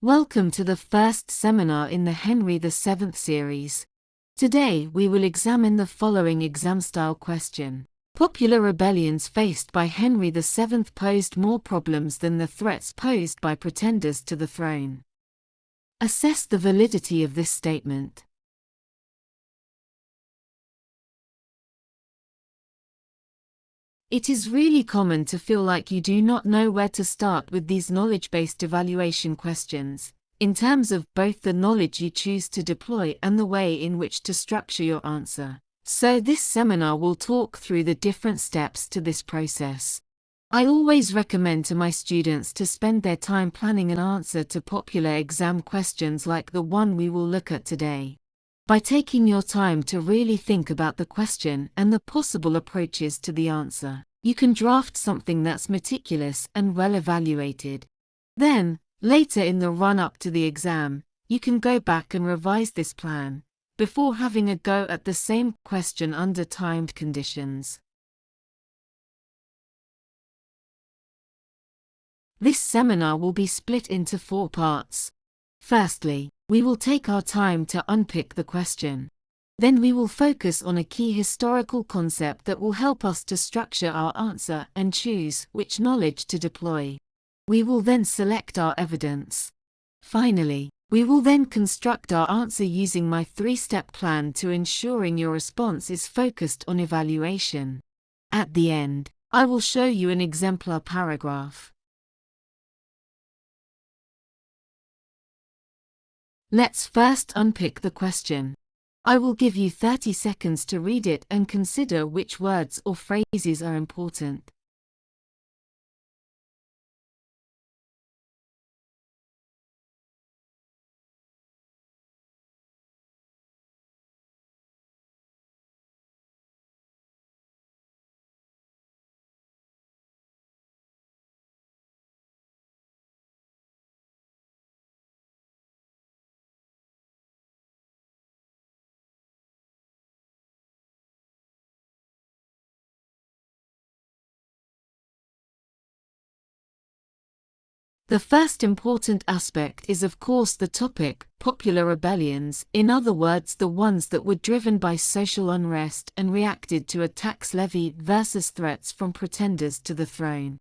Welcome to the first seminar in the Henry VII series. Today we will examine the following exam-style question. Popular rebellions faced by Henry VII posed more problems than the threats posed by pretenders to the throne. Assess the validity of this statement. It is really common to feel like you do not know where to start with these knowledge-based evaluation questions, in terms of both the knowledge you choose to deploy and the way in which to structure your answer. So this seminar will talk through the different steps to this process. I always recommend to my students to spend their time planning an answer to popular exam questions like the one we will look at today. By taking your time to really think about the question and the possible approaches to the answer, you can draft something that's meticulous and well evaluated. Then, later in the run-up to the exam, you can go back and revise this plan, before having a go at the same question under timed conditions. This seminar will be split into 4 parts. Firstly, we will take our time to unpick the question. Then we will focus on a key historical concept that will help us to structure our answer and choose which knowledge to deploy. We will then select our evidence. Finally, we will then construct our answer using my 3-step plan to ensuring your response is focused on evaluation. At the end, I will show you an exemplar paragraph. Let's first unpick the question. I will give you 30 seconds to read it and consider which words or phrases are important. The first important aspect is of course the topic, popular rebellions, in other words the ones that were driven by social unrest and reacted to a tax levy versus threats from pretenders to the throne.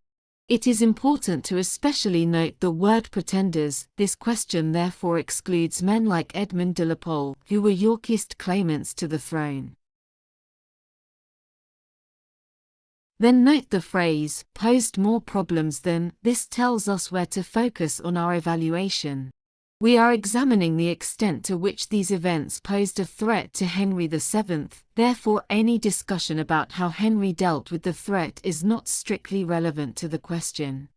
It is important to especially note the word pretenders. This question therefore excludes men like Edmund de la Pole, who were Yorkist claimants to the throne. Then note the phrase, posed more problems than. This tells us where to focus on our evaluation. We are examining the extent to which these events posed a threat to Henry VII, therefore any discussion about how Henry dealt with the threat is not strictly relevant to the question.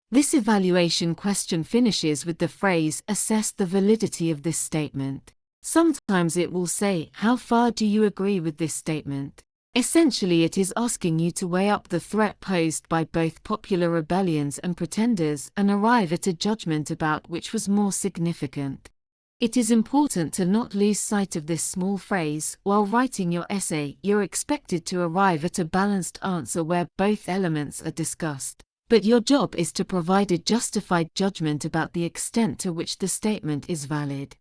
This evaluation question finishes with the phrase, assess the validity of this statement. Sometimes it will say, how far do you agree with this statement? Essentially it is asking you to weigh up the threat posed by both popular rebellions and pretenders and arrive at a judgment about which was more significant. It is important to not lose sight of this small phrase. While writing your essay, you're expected to arrive at a balanced answer where both elements are discussed. But your job is to provide a justified judgment about the extent to which the statement is valid.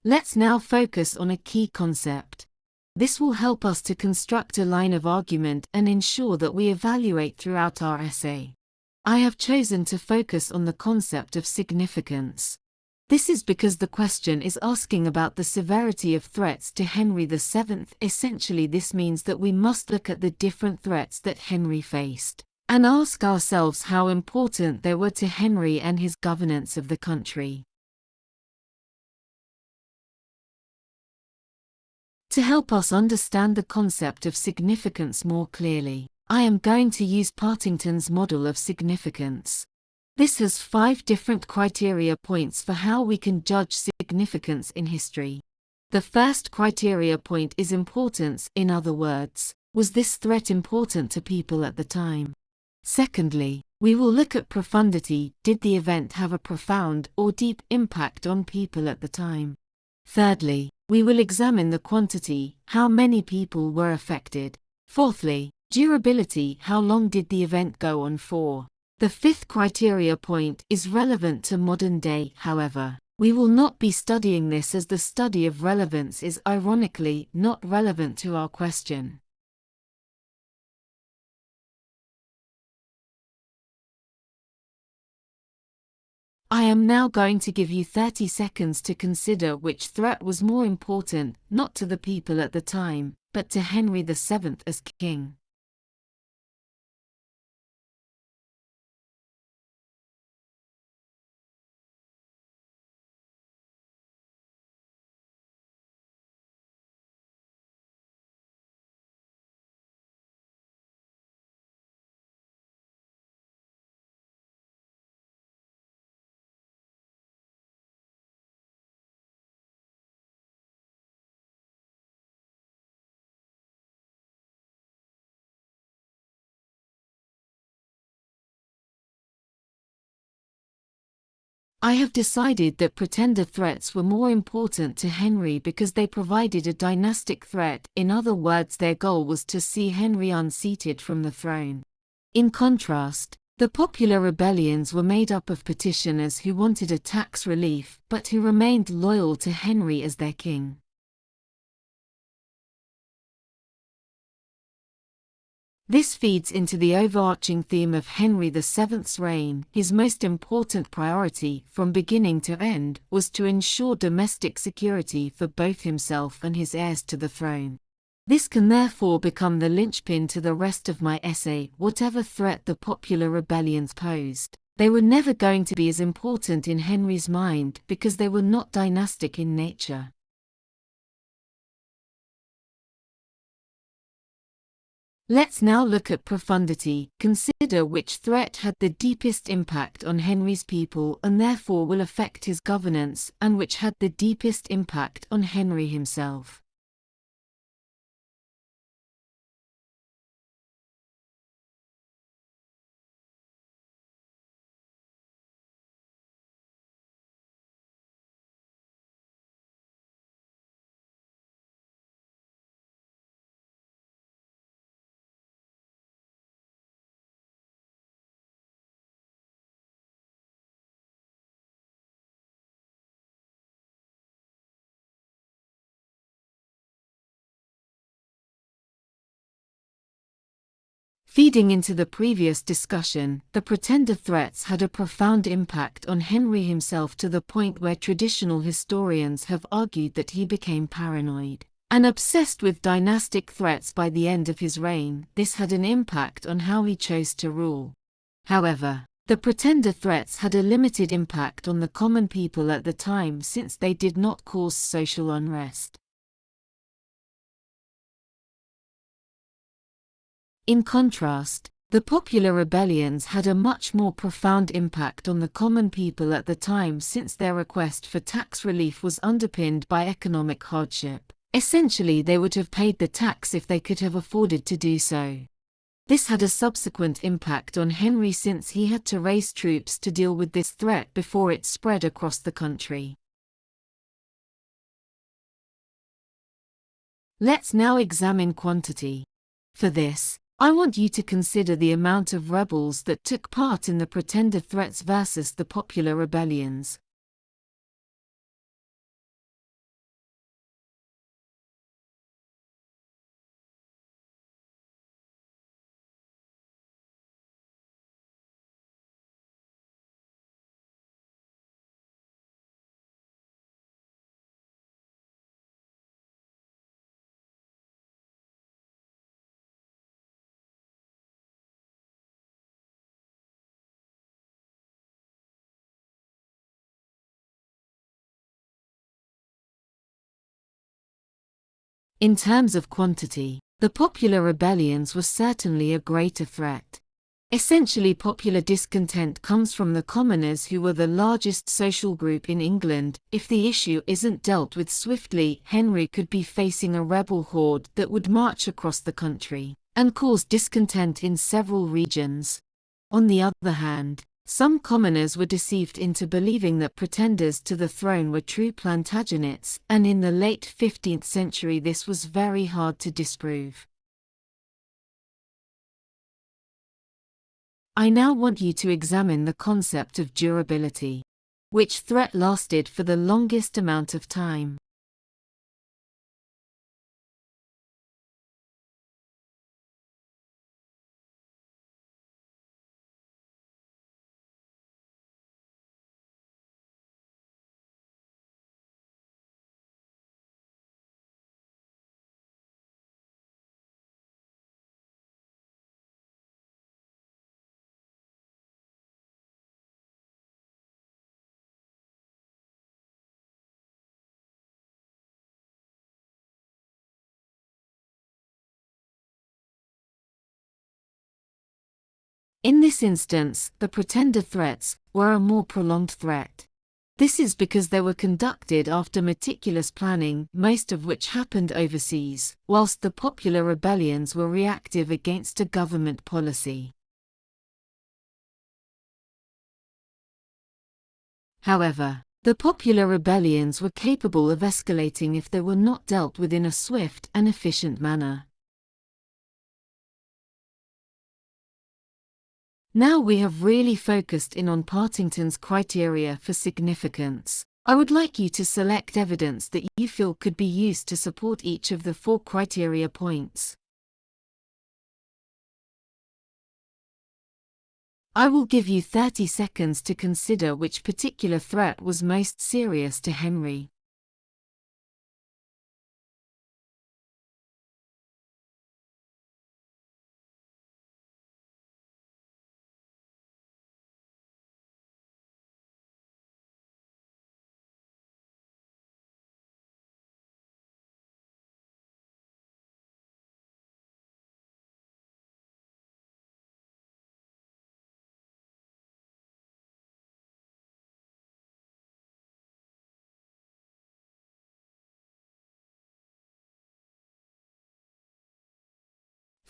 Let's now focus on a key concept. This will help us to construct a line of argument and ensure that we evaluate throughout our essay. I have chosen to focus on the concept of significance. This is because the question is asking about the severity of threats to Henry VII. Essentially, this means that we must look at the different threats that Henry faced, and ask ourselves how important they were to Henry and his governance of the country. To help us understand the concept of significance more clearly, I am going to use Partington's model of significance. This has 5 different criteria points for how we can judge significance in history. The first criteria point is importance. In other words, was this threat important to people at the time? Secondly, we will look at profundity. Did the event have a profound or deep impact on people at the time? Thirdly, we will examine the quantity, how many people were affected. Fourthly, durability. How long did the event go on for? The fifth criteria point is relevant to modern day, however. We will not be studying this as the study of relevance is ironically not relevant to our question. I am now going to give you 30 seconds to consider which threat was more important, not to the people at the time, but to Henry VII as king. I have decided that pretender threats were more important to Henry because they provided a dynastic threat. In other words, their goal was to see Henry unseated from the throne. In contrast, the popular rebellions were made up of petitioners who wanted a tax relief but who remained loyal to Henry as their king. This feeds into the overarching theme of Henry VII's reign. His most important priority, from beginning to end, was to ensure domestic security for both himself and his heirs to the throne. This can therefore become the linchpin to the rest of my essay. Whatever threat the popular rebellions posed, they were never going to be as important in Henry's mind because they were not dynastic in nature. Let's now look at profundity. Consider which threat had the deepest impact on Henry's people and therefore will affect his governance, and which had the deepest impact on Henry himself. Feeding into the previous discussion, the pretender threats had a profound impact on Henry himself to the point where traditional historians have argued that he became paranoid and obsessed with dynastic threats by the end of his reign. This had an impact on how he chose to rule. However, the pretender threats had a limited impact on the common people at the time since they did not cause social unrest. In contrast, the popular rebellions had a much more profound impact on the common people at the time since their request for tax relief was underpinned by economic hardship. Essentially, they would have paid the tax if they could have afforded to do so. This had a subsequent impact on Henry since he had to raise troops to deal with this threat before it spread across the country. Let's now examine quantity. For this, I want you to consider the amount of rebels that took part in the pretender threats versus the popular rebellions. In terms of quantity, the popular rebellions were certainly a greater threat. Essentially, popular discontent comes from the commoners who were the largest social group in England. If the issue isn't dealt with swiftly, Henry could be facing a rebel horde that would march across the country and cause discontent in several regions. On the other hand, some commoners were deceived into believing that pretenders to the throne were true Plantagenets, and in the late 15th century this was very hard to disprove. I now want you to examine the concept of durability. Which threat lasted for the longest amount of time? In this instance, the pretender threats were a more prolonged threat. This is because they were conducted after meticulous planning, most of which happened overseas, whilst the popular rebellions were reactive against a government policy. However, the popular rebellions were capable of escalating if they were not dealt with in a swift and efficient manner. Now we have really focused in on Partington's criteria for significance. I would like you to select evidence that you feel could be used to support each of the 4 criteria points. I will give you 30 seconds to consider which particular threat was most serious to Henry.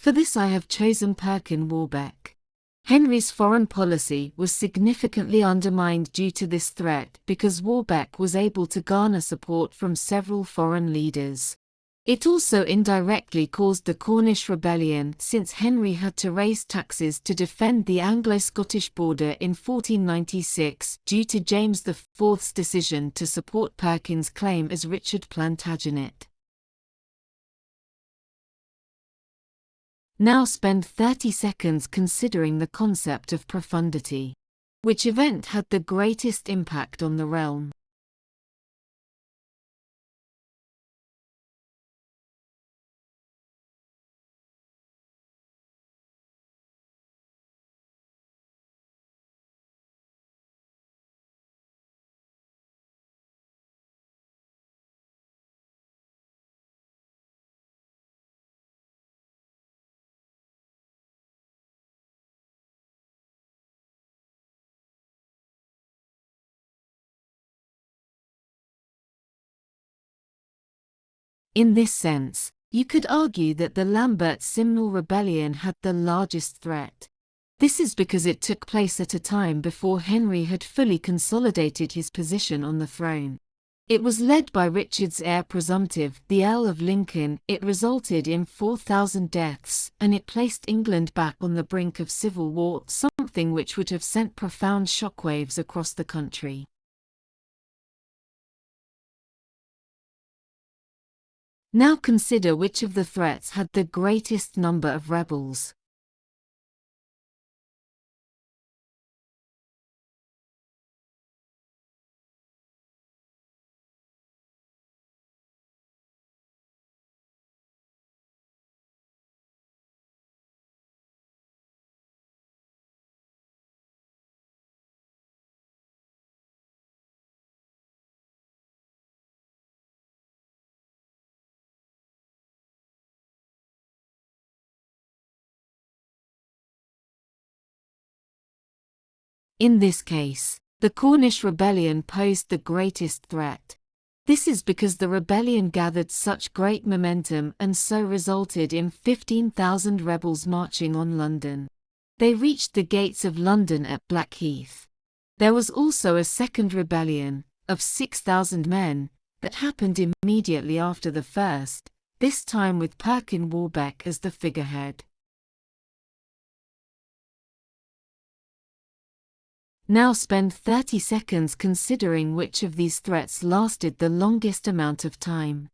For this I have chosen Perkin Warbeck. Henry's foreign policy was significantly undermined due to this threat because Warbeck was able to garner support from several foreign leaders. It also indirectly caused the Cornish Rebellion since Henry had to raise taxes to defend the Anglo-Scottish border in 1496 due to James IV's decision to support Perkin's claim as Richard Plantagenet. Now spend 30 seconds considering the concept of profundity. Which event had the greatest impact on the realm? In this sense, you could argue that the Lambert-Simnel rebellion had the largest threat. This is because it took place at a time before Henry had fully consolidated his position on the throne. It was led by Richard's heir presumptive, the Earl of Lincoln. It resulted in 4,000 deaths, and it placed England back on the brink of civil war, something which would have sent profound shockwaves across the country. Now consider which of the threats had the greatest number of rebels. In this case, the Cornish rebellion posed the greatest threat. This is because the rebellion gathered such great momentum and so resulted in 15,000 rebels marching on London. They reached the gates of London at Blackheath. There was also a second rebellion, of 6,000 men, that happened immediately after the first, this time with Perkin Warbeck as the figurehead. Now spend 30 seconds considering which of these threats lasted the longest amount of time.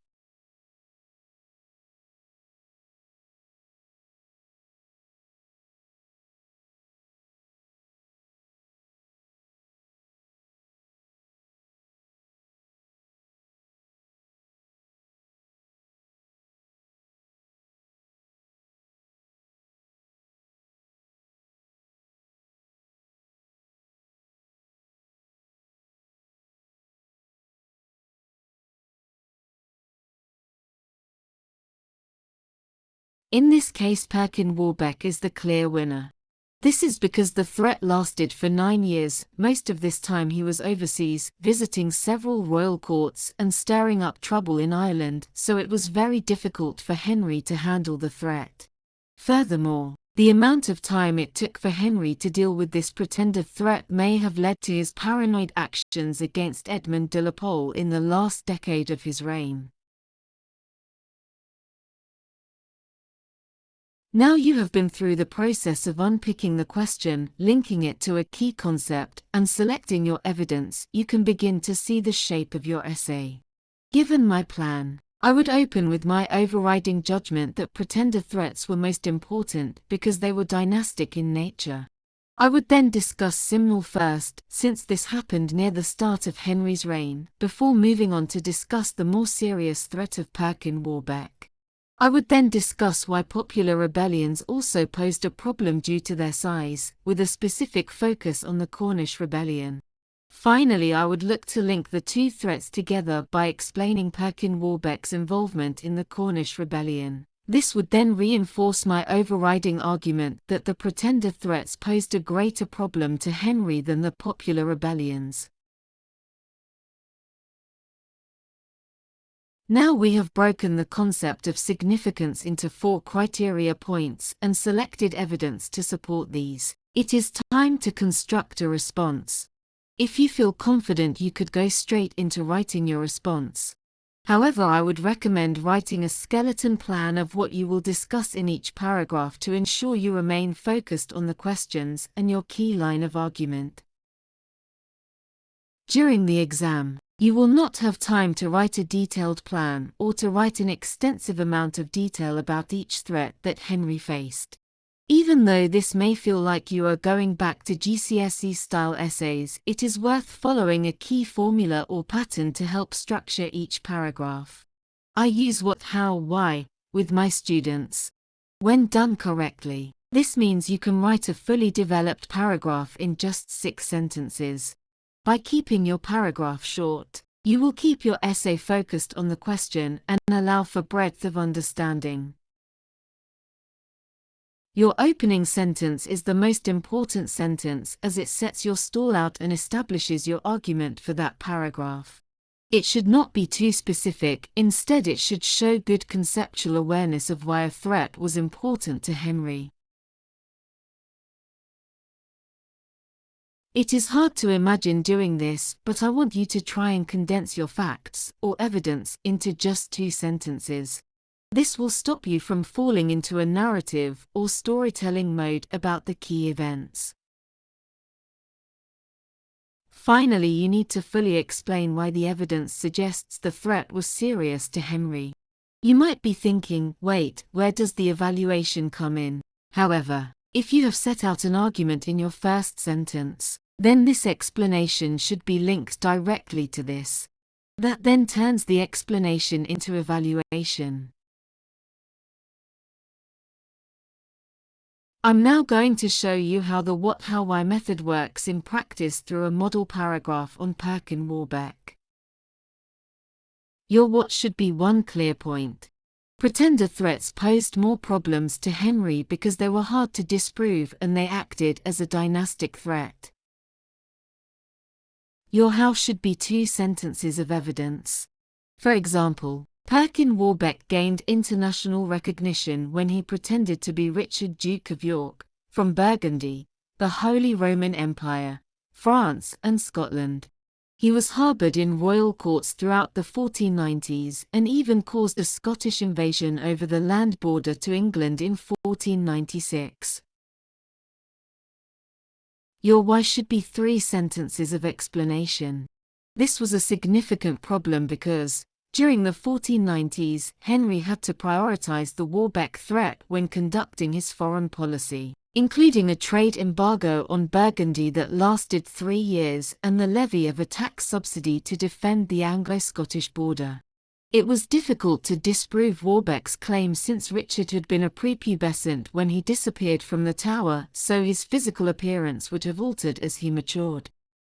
In this case, Perkin Warbeck is the clear winner. This is because the threat lasted for 9 years. Most of this time he was overseas, visiting several royal courts and stirring up trouble in Ireland, so it was very difficult for Henry to handle the threat. Furthermore, the amount of time it took for Henry to deal with this pretended threat may have led to his paranoid actions against Edmund de la Pole in the last decade of his reign. Now you have been through the process of unpicking the question, linking it to a key concept, and selecting your evidence, you can begin to see the shape of your essay. Given my plan, I would open with my overriding judgment that pretender threats were most important because they were dynastic in nature. I would then discuss Simnel first, since this happened near the start of Henry's reign, before moving on to discuss the more serious threat of Perkin Warbeck. I would then discuss why popular rebellions also posed a problem due to their size, with a specific focus on the Cornish rebellion. Finally, I would look to link the two threats together by explaining Perkin Warbeck's involvement in the Cornish rebellion. This would then reinforce my overriding argument that the pretender threats posed a greater problem to Henry than the popular rebellions. Now we have broken the concept of significance into 4 criteria points and selected evidence to support these. It is time to construct a response. If you feel confident, you could go straight into writing your response. However, I would recommend writing a skeleton plan of what you will discuss in each paragraph to ensure you remain focused on the questions and your key line of argument. During the exam, you will not have time to write a detailed plan or to write an extensive amount of detail about each threat that Henry faced. Even though this may feel like you are going back to GCSE-style essays, it is worth following a key formula or pattern to help structure each paragraph. I use what, how, why with my students. When done correctly, this means you can write a fully developed paragraph in just 6 sentences. By keeping your paragraph short, you will keep your essay focused on the question and allow for breadth of understanding. Your opening sentence is the most important sentence as it sets your stall out and establishes your argument for that paragraph. It should not be too specific, instead it should show good conceptual awareness of why a threat was important to Henry. It is hard to imagine doing this, but I want you to try and condense your facts, or evidence, into just 2 sentences. This will stop you from falling into a narrative or storytelling mode about the key events. Finally, you need to fully explain why the evidence suggests the threat was serious to Henry. You might be thinking, wait, where does the evaluation come in? However, if you have set out an argument in your first sentence, then this explanation should be linked directly to this. That then turns the explanation into evaluation. I'm now going to show you how the what, how, why method works in practice through a model paragraph on Perkin Warbeck. Your what should be one clear point. Pretender threats posed more problems to Henry because they were hard to disprove and they acted as a dynastic threat. Your how should be 2 sentences of evidence. For example, Perkin Warbeck gained international recognition when he pretended to be Richard, Duke of York, from Burgundy, the Holy Roman Empire, France and Scotland. He was harboured in royal courts throughout the 1490s and even caused a Scottish invasion over the land border to England in 1496. Your why should be 3 sentences of explanation. This was a significant problem because, during the 1490s, Henry had to prioritize the Warbeck threat when conducting his foreign policy, including a trade embargo on Burgundy that lasted 3 years and the levy of a tax subsidy to defend the Anglo-Scottish border. It was difficult to disprove Warbeck's claim since Richard had been a prepubescent when he disappeared from the Tower, so his physical appearance would have altered as he matured.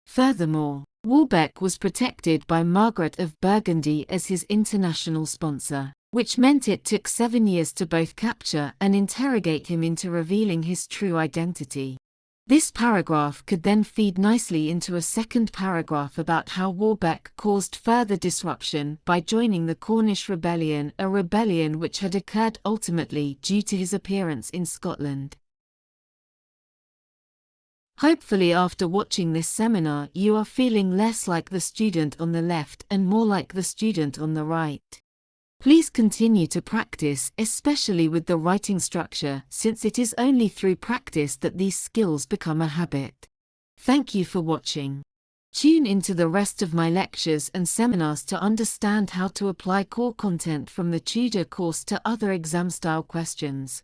Furthermore, Warbeck was protected by Margaret of Burgundy as his international sponsor, which meant it took 7 years to both capture and interrogate him into revealing his true identity. This paragraph could then feed nicely into a second paragraph about how Warbeck caused further disruption by joining the Cornish Rebellion, a rebellion which had occurred ultimately due to his appearance in Scotland. Hopefully after watching this seminar you are feeling less like the student on the left and more like the student on the right. Please continue to practice, especially with the writing structure, since it is only through practice that these skills become a habit. Thank you for watching. Tune into the rest of my lectures and seminars to understand how to apply core content from the Tudor course to other exam-style questions.